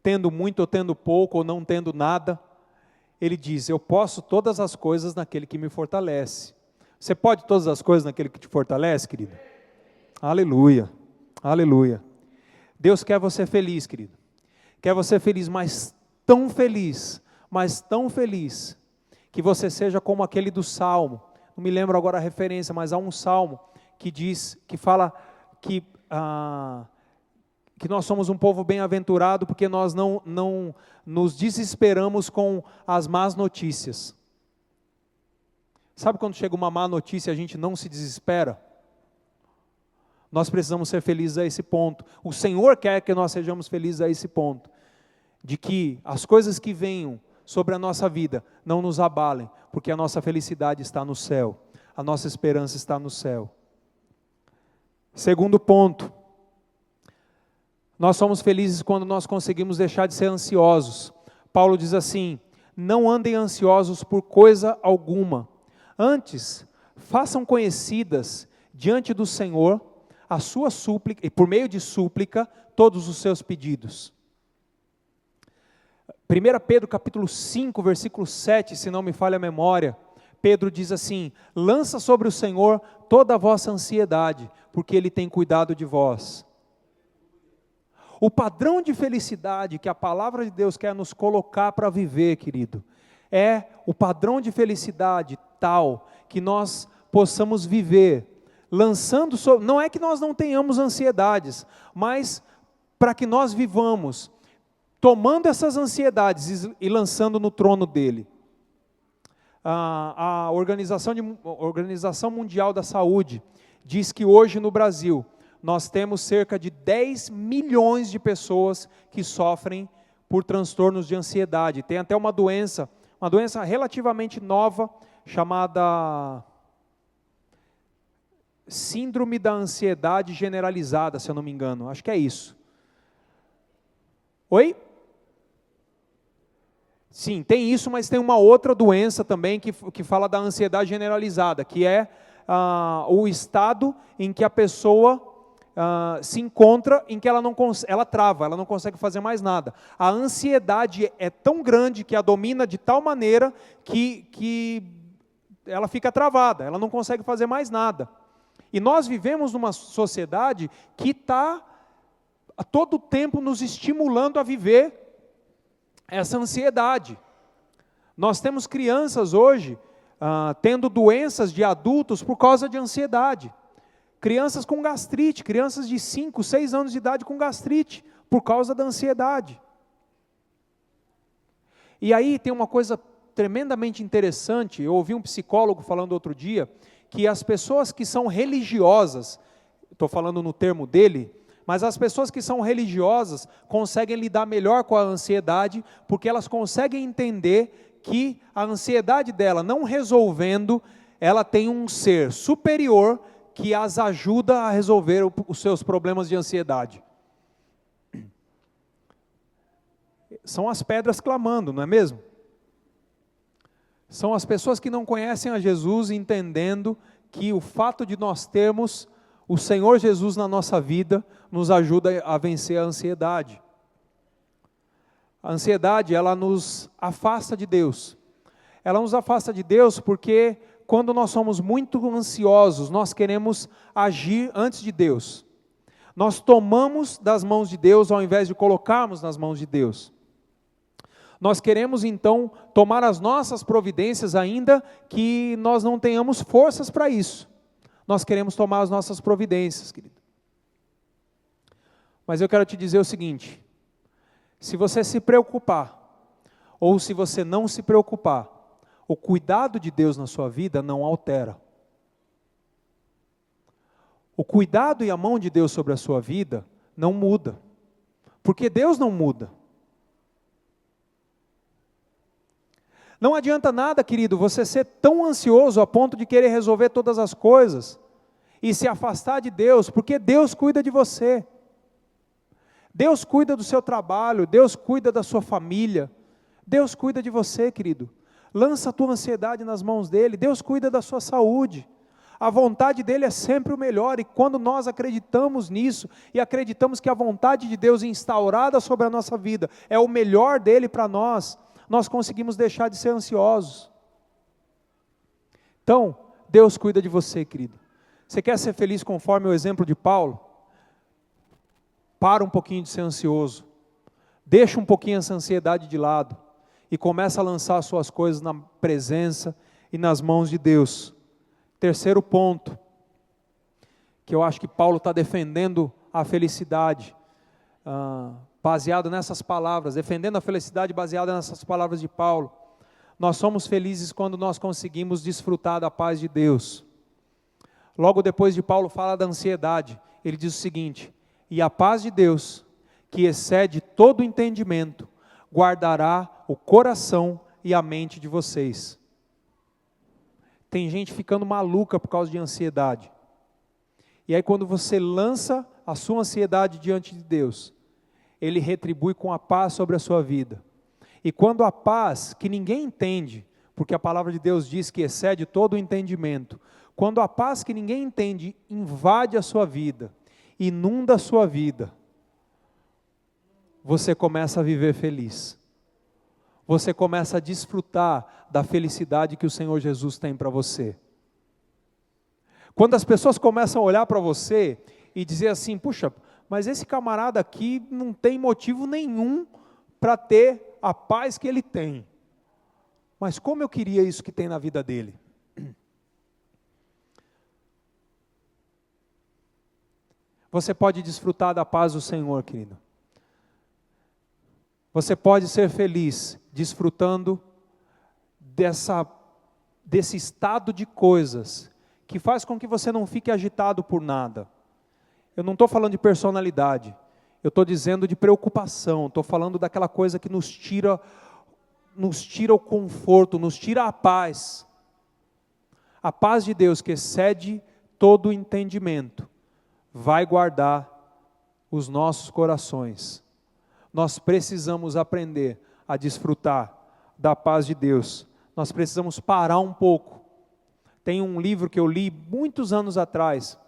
tendo muito ou tendo pouco, ou não tendo nada, ele diz, eu posso todas as coisas naquele que me fortalece. Você pode todas as coisas naquele que te fortalece, querido? Aleluia, aleluia. Deus quer você feliz, querido. Quer você feliz, mas tão feliz, que você seja como aquele do Salmo. Não me lembro agora a referência, mas há um Salmo que fala que nós somos um povo bem-aventurado porque nós não nos desesperamos com as más notícias. Sabe quando chega uma má notícia, a gente não se desespera? Nós precisamos ser felizes a esse ponto. O Senhor quer que nós sejamos felizes a esse ponto, de que as coisas que venham sobre a nossa vida não nos abalem, porque a nossa felicidade está no céu, a nossa esperança está no céu. Segundo ponto, nós somos felizes quando nós conseguimos deixar de ser ansiosos. Paulo diz assim, não andem ansiosos por coisa alguma, antes façam conhecidas diante do Senhor a sua súplica, e por meio de súplica, todos os seus pedidos. 1 Pedro capítulo 5, versículo 7, se não me falha a memória, Pedro diz assim, lança sobre o Senhor toda a vossa ansiedade, porque Ele tem cuidado de vós. O padrão de felicidade que a palavra de Deus quer nos colocar para viver, querido, é o padrão de felicidade tal que nós possamos viver, lançando sobre, não é que nós não tenhamos ansiedades, mas para que nós vivamos, tomando essas ansiedades e lançando no trono dele. A Organização Mundial da Saúde diz que hoje no Brasil, nós temos cerca de 10 milhões de pessoas que sofrem por transtornos de ansiedade. Tem até uma doença relativamente nova, chamada Síndrome da Ansiedade Generalizada, se eu não me engano, acho que é isso. Oi? Sim, tem isso, mas tem uma outra doença também que fala da ansiedade generalizada, que é o estado em que a pessoa se encontra, em que ela trava, ela não consegue fazer mais nada. A ansiedade é tão grande que a domina de tal maneira que ela fica travada, ela não consegue fazer mais nada. E nós vivemos numa sociedade que está a todo tempo nos estimulando a viver essa ansiedade. Nós temos crianças hoje tendo doenças de adultos por causa de ansiedade. Crianças com gastrite, crianças de 5, 6 anos de idade com gastrite, por causa da ansiedade. E aí tem uma coisa tremendamente interessante, eu ouvi um psicólogo falando outro dia, que as pessoas que são religiosas, estou falando no termo dele, Mas as pessoas que são religiosas conseguem lidar melhor com a ansiedade, porque elas conseguem entender que a ansiedade dela, não resolvendo, ela tem um ser superior que as ajuda a resolver os seus problemas de ansiedade. São as pedras clamando, não é mesmo? São as pessoas que não conhecem a Jesus entendendo que o fato de nós termos o Senhor Jesus na nossa vida nos ajuda a vencer a ansiedade. A ansiedade, ela nos afasta de Deus. Ela nos afasta de Deus porque quando nós somos muito ansiosos, nós queremos agir antes de Deus. Nós tomamos das mãos de Deus ao invés de colocarmos nas mãos de Deus. Nós queremos então tomar as nossas providências ainda que nós não tenhamos forças para isso. Nós queremos tomar as nossas providências, querido. Mas eu quero te dizer o seguinte: se você se preocupar, ou se você não se preocupar, o cuidado de Deus na sua vida não altera. O cuidado e a mão de Deus sobre a sua vida não muda, porque Deus não muda. Não adianta nada, querido, você ser tão ansioso a ponto de querer resolver todas as coisas e se afastar de Deus, porque Deus cuida de você. Deus cuida do seu trabalho, Deus cuida da sua família, Deus cuida de você, querido. Lança a tua ansiedade nas mãos dEle, Deus cuida da sua saúde. A vontade dEle é sempre o melhor, e quando nós acreditamos nisso, e acreditamos que a vontade de Deus instaurada sobre a nossa vida é o melhor dEle para nós conseguimos deixar de ser ansiosos. Então, Deus cuida de você, querido. Você quer ser feliz conforme o exemplo de Paulo? Para um pouquinho de ser ansioso. Deixa um pouquinho essa ansiedade de lado. E começa a lançar as suas coisas na presença e nas mãos de Deus. Terceiro ponto, que eu acho que Paulo está defendendo a felicidade, baseado nessas palavras, defendendo a felicidade baseada nessas palavras de Paulo. Nós somos felizes quando nós conseguimos desfrutar da paz de Deus. Logo depois de Paulo falar da ansiedade, ele diz o seguinte: e a paz de Deus, que excede todo entendimento, guardará o coração e a mente de vocês. Tem gente ficando maluca por causa de ansiedade. E aí quando você lança a sua ansiedade diante de Deus, Ele retribui com a paz sobre a sua vida. E quando a paz, que ninguém entende, porque a palavra de Deus diz que excede todo o entendimento, quando a paz que ninguém entende invade a sua vida, inunda a sua vida, você começa a viver feliz. Você começa a desfrutar da felicidade que o Senhor Jesus tem para você. Quando as pessoas começam a olhar para você e dizer assim: puxa, mas esse camarada aqui não tem motivo nenhum para ter a paz que ele tem. Mas como eu queria isso que tem na vida dele. Você pode desfrutar da paz do Senhor, querido. Você pode ser feliz desfrutando desse estado de coisas que faz com que você não fique agitado por nada. Eu não estou falando de personalidade, eu estou dizendo de preocupação, estou falando daquela coisa que nos tira o conforto, nos tira a paz. A paz de Deus que excede todo o entendimento, vai guardar os nossos corações. Nós precisamos aprender a desfrutar da paz de Deus. Nós precisamos parar um pouco. Tem um livro que eu li muitos anos atrás,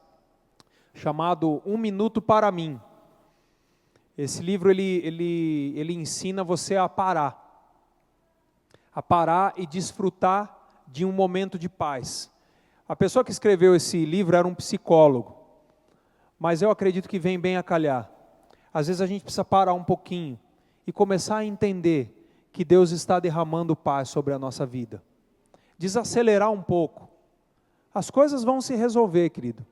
chamado Um Minuto para Mim. Esse livro ele ensina você a parar e desfrutar de um momento de paz. A pessoa que escreveu esse livro era um psicólogo, mas eu acredito que vem bem a calhar. Às vezes a gente precisa parar um pouquinho e começar a entender que Deus está derramando paz sobre a nossa vida. Desacelerar um pouco. As coisas vão se resolver, querido.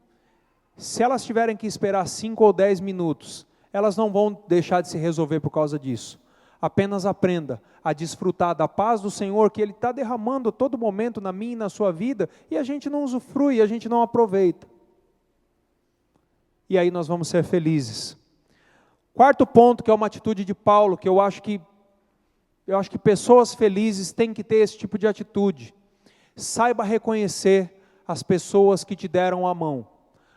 Se elas tiverem que esperar 5 ou 10 minutos, elas não vão deixar de se resolver por causa disso. Apenas aprenda a desfrutar da paz do Senhor, que Ele está derramando a todo momento na minha e na sua vida, e a gente não usufrui, a gente não aproveita. e aí nós vamos ser felizes. Quarto ponto, que é uma atitude de Paulo, que eu acho que pessoas felizes têm que ter esse tipo de atitude. Saiba reconhecer as pessoas que te deram a mão,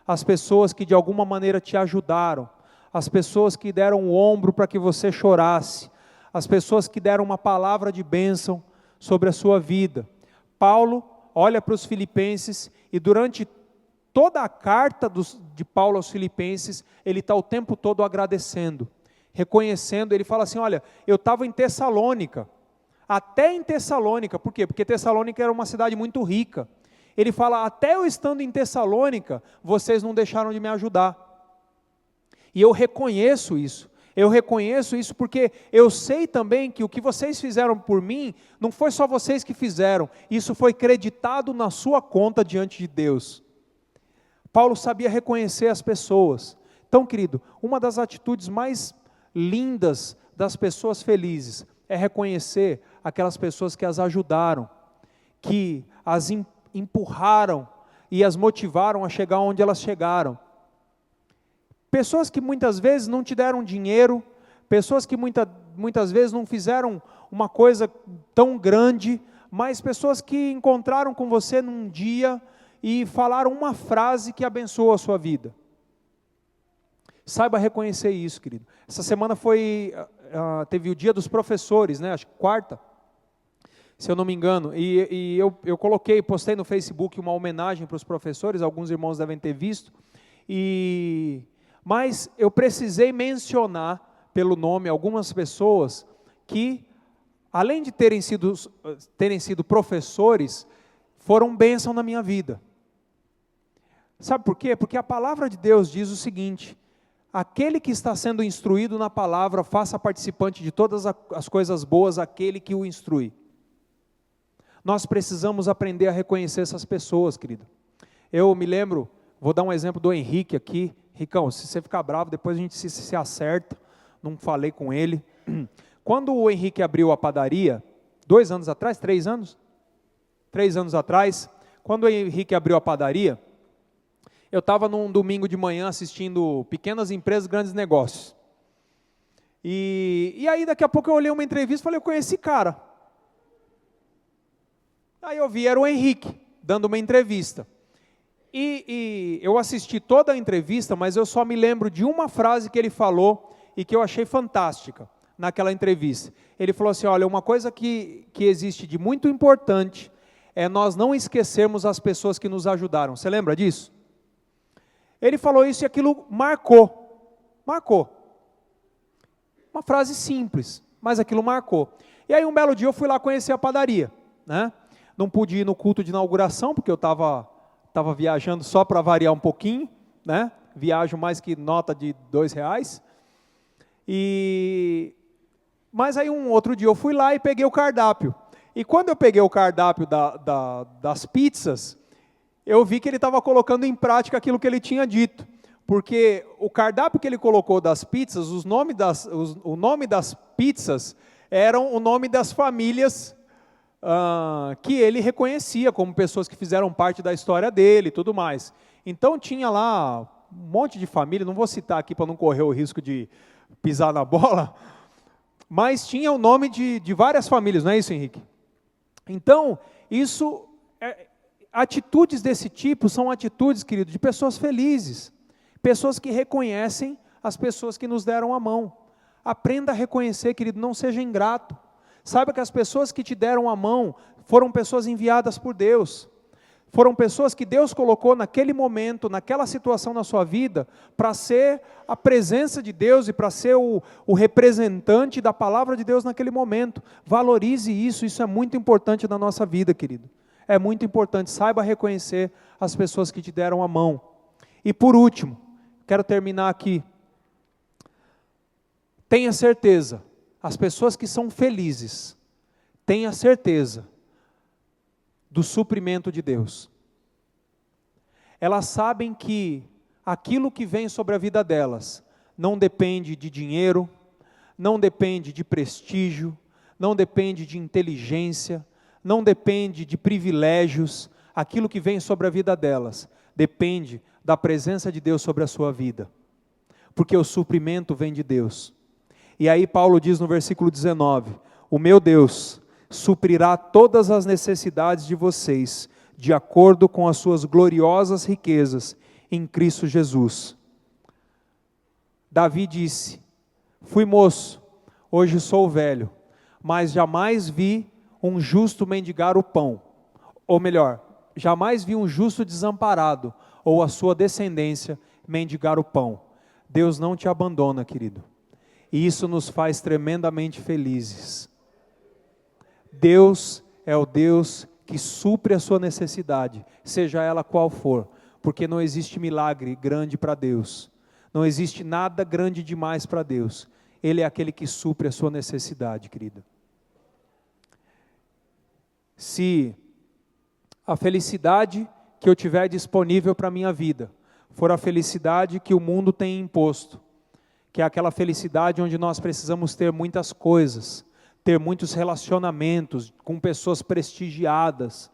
as pessoas que de alguma maneira te ajudaram, as pessoas que deram o ombro para que você chorasse, as pessoas que deram uma palavra de bênção sobre a sua vida. Paulo olha para os filipenses e durante toda a carta de Paulo aos filipenses, ele está o tempo todo agradecendo, reconhecendo. Ele fala assim, olha, eu estava em Tessalônica, até em Tessalônica, por quê? Porque Tessalônica era uma cidade muito rica. Ele fala, até eu estando em Tessalônica, vocês não deixaram de me ajudar. E eu reconheço isso porque eu sei também que o que vocês fizeram por mim, não foi só vocês que fizeram, isso foi creditado na sua conta diante de Deus. Paulo sabia reconhecer as pessoas. Então, querido, uma das atitudes mais lindas das pessoas felizes é reconhecer aquelas pessoas que as ajudaram, que as empurraram e as motivaram a chegar onde elas chegaram. Pessoas que muitas vezes não te deram dinheiro, pessoas que muitas vezes não fizeram uma coisa tão grande, mas pessoas que encontraram com você num dia e falaram uma frase que abençoou a sua vida. Saiba reconhecer isso, querido. Essa semana teve o dia dos professores, né? Acho que quarta, se eu não me engano, e eu postei no Facebook uma homenagem para os professores, alguns irmãos devem ter visto, mas eu precisei mencionar pelo nome algumas pessoas que, além de terem sido professores, foram bênção na minha vida. Sabe por quê? Porque a palavra de Deus diz o seguinte: aquele que está sendo instruído na palavra, faça participante de todas as coisas boas aquele que o instrui. Nós precisamos aprender a reconhecer essas pessoas, querido. Eu me lembro, vou dar um exemplo do Henrique aqui. Ricão, se você ficar bravo, depois a gente se acerta, não falei com ele. Quando o Henrique abriu a padaria, 2 anos atrás, 3 anos? 3 anos atrás, quando o Henrique abriu a padaria, eu estava num domingo de manhã assistindo Pequenas Empresas, Grandes Negócios. E aí daqui a pouco eu olhei uma entrevista e falei, eu conheci esse cara. Aí eu vi, era o Henrique, dando uma entrevista. E eu assisti toda a entrevista, mas eu só me lembro de uma frase que ele falou e que eu achei fantástica naquela entrevista. Ele falou assim, olha, uma coisa que existe de muito importante é nós não esquecermos as pessoas que nos ajudaram. Você lembra disso? Ele falou isso e aquilo marcou. Uma frase simples, mas aquilo marcou. E aí um belo dia eu fui lá conhecer a padaria, né? Não pude ir no culto de inauguração, porque eu estava viajando só para variar um pouquinho, né? Viajo mais que nota de R$2. Mas aí um outro dia eu fui lá e peguei o cardápio. E quando eu peguei o cardápio das pizzas, eu vi que ele estava colocando em prática aquilo que ele tinha dito. Porque o cardápio que ele colocou das pizzas, o nome das pizzas eram o nome das famílias que ele reconhecia como pessoas que fizeram parte da história dele e tudo mais. Então tinha lá um monte de família, não vou citar aqui para não correr o risco de pisar na bola, mas tinha o nome de várias famílias, não é isso, Henrique? Então, atitudes desse tipo são atitudes, querido, de pessoas felizes, pessoas que reconhecem as pessoas que nos deram a mão. Aprenda a reconhecer, querido, não seja ingrato. Saiba que as pessoas que te deram a mão foram pessoas enviadas por Deus. Foram pessoas que Deus colocou naquele momento, naquela situação na sua vida, para ser a presença de Deus e para ser o representante da palavra de Deus naquele momento. Valorize isso é muito importante na nossa vida, querido. É muito importante, saiba reconhecer as pessoas que te deram a mão. E por último, quero terminar aqui. Tenha certeza, as pessoas que são felizes, tenha certeza do suprimento de Deus. Elas sabem que aquilo que vem sobre a vida delas não depende de dinheiro, não depende de prestígio, não depende de inteligência, não depende de privilégios. Aquilo que vem sobre a vida delas depende da presença de Deus sobre a sua vida, porque o suprimento vem de Deus. E aí Paulo diz no versículo 19, o meu Deus suprirá todas as necessidades de vocês, de acordo com as suas gloriosas riquezas em Cristo Jesus. Davi disse, fui moço, hoje sou velho, mas jamais vi um justo mendigar o pão, ou melhor, jamais vi um justo desamparado, ou a sua descendência mendigar o pão. Deus não te abandona, querido, e isso nos faz tremendamente felizes. Deus é o Deus que supre a sua necessidade, seja ela qual for, porque não existe milagre grande para Deus, não existe nada grande demais para Deus. Ele é aquele que supre a sua necessidade, querido. Se a felicidade que eu tiver disponível para a minha vida for a felicidade que o mundo tem imposto, que é aquela felicidade onde nós precisamos ter muitas coisas, ter muitos relacionamentos com pessoas prestigiadas,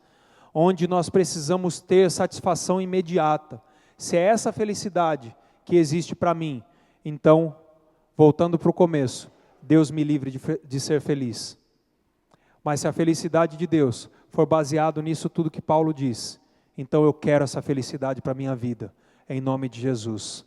onde nós precisamos ter satisfação imediata, se é essa felicidade que existe para mim, então, voltando para o começo, Deus me livre de ser feliz. Mas se a felicidade de Deus for baseado nisso tudo que Paulo diz, então eu quero essa felicidade para a minha vida, em nome de Jesus.